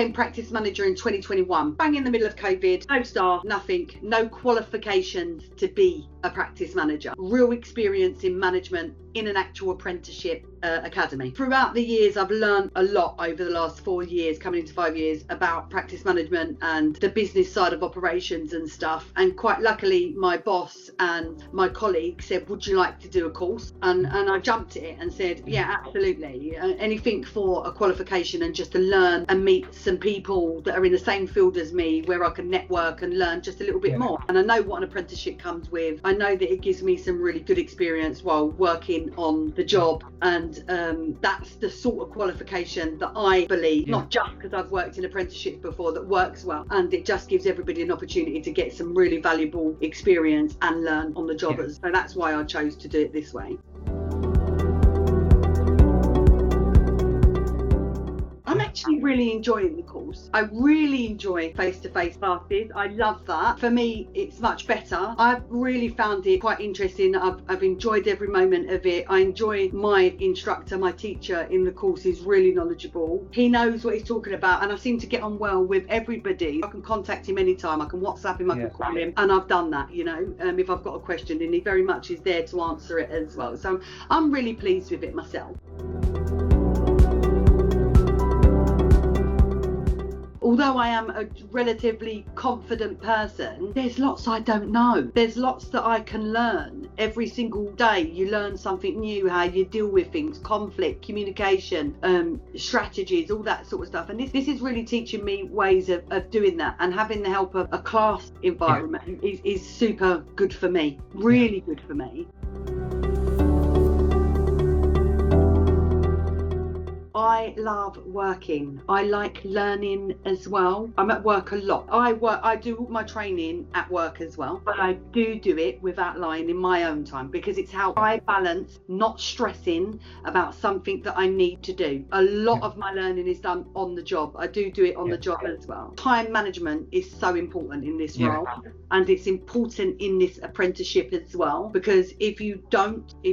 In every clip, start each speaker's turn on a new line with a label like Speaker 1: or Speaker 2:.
Speaker 1: became practice manager in 2021, bang in the middle of COVID, no staff, nothing, no qualifications to be a practice manager. Real experience in management in an actual apprenticeship academy. Throughout the years, I've learned a lot over the last 4 years, coming into 5 years, about practice management and the business side of operations and stuff. And quite luckily, my boss and my colleague said, would you like to do a course? And I jumped at it and said, yeah, absolutely. Anything for a qualification and just to learn and meet some people that are in the same field as me, where I can network and learn just a little bit more. And I know what an apprenticeship comes with. I know that it gives me some really good experience while working on the job, and that's the sort of qualification that I believe, not just because I've worked in apprenticeships before, that works well, and it just gives everybody an opportunity to get some really valuable experience and learn on the job. So that's why I chose to do it this way. I'm actually really enjoying the course. I really enjoy face-to-face classes. I love that. For me, it's much better. I've really found it quite interesting. I've enjoyed every moment of it. I enjoy my instructor, my teacher in the course is really knowledgeable. He knows what he's talking about, and I seem to get on well with everybody. I can contact him anytime. I can WhatsApp him, I can call him, and I've done that, if I've got a question, and he very much is there to answer it as well. So I'm really pleased with it myself. Although I am a relatively confident person, there's lots I don't know. There's lots that I can learn. Every single day you learn something new, how you deal with things, conflict, communication, strategies, all that sort of stuff. And this is really teaching me ways of doing that, and having the help of a class environment is super good for me, really good for me. I love working. I like learning as well. I'm at work a lot. I do all my training at work as well, but I do it without lying in my own time, because it's how I balance not stressing about something that I need to do. A lot of my learning is done on the job. I do it on the job as well. Time management is so important in this role, and it's important in this apprenticeship as well, because if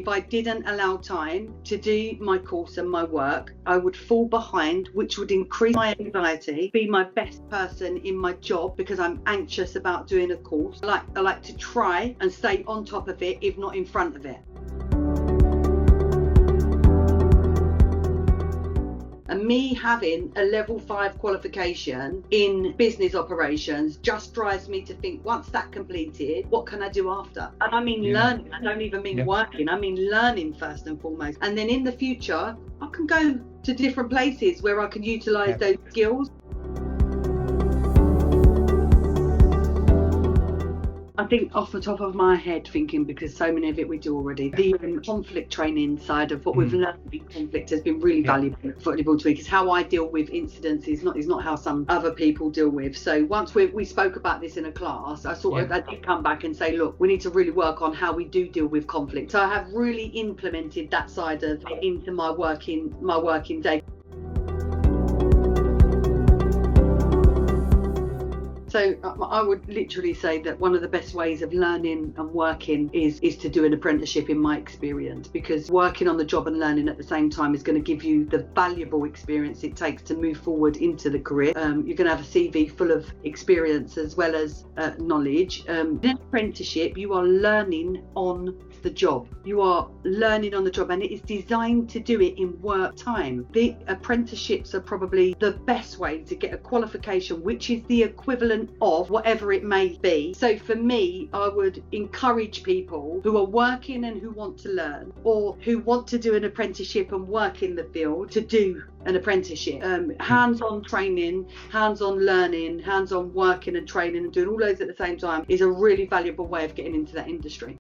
Speaker 1: I didn't allow time to do my course and my work, I would fall behind, which would increase my anxiety, be my best person in my job, because I'm anxious about doing a course. I like to try and stay on top of it, if not in front of it. And me having a level 5 qualification in business operations just drives me to think, once that's completed, what can I do after? And I mean learning. I don't even mean working. I mean learning first and foremost. And then in the future, I can go to different places where I can utilise those skills. I think off the top of my head, thinking, because so many of it we do already, the conflict training side of what we've learned in conflict has been really valuable to me, because how I deal with incidents is not how some other people deal with. So once we spoke about this in a class, I did come back and say, look, we need to really work on how we do deal with conflict. So I have really implemented that side of it into my working day. So I would literally say that one of the best ways of learning and working is to do an apprenticeship, in my experience, because working on the job and learning at the same time is going to give you the valuable experience it takes to move forward into the career. You're going to have a CV full of experience as well as knowledge. In an apprenticeship, you are learning on the job. You are learning on the job, and it is designed to do it in work time. The apprenticeships are probably the best way to get a qualification, which is the equivalent of whatever it may be. So for me, I would encourage people who are working and who want to learn, or who want to do an apprenticeship and work in the field, to do an apprenticeship. Hands-on training, hands-on learning, hands-on working and training and doing all those at the same time is a really valuable way of getting into that industry.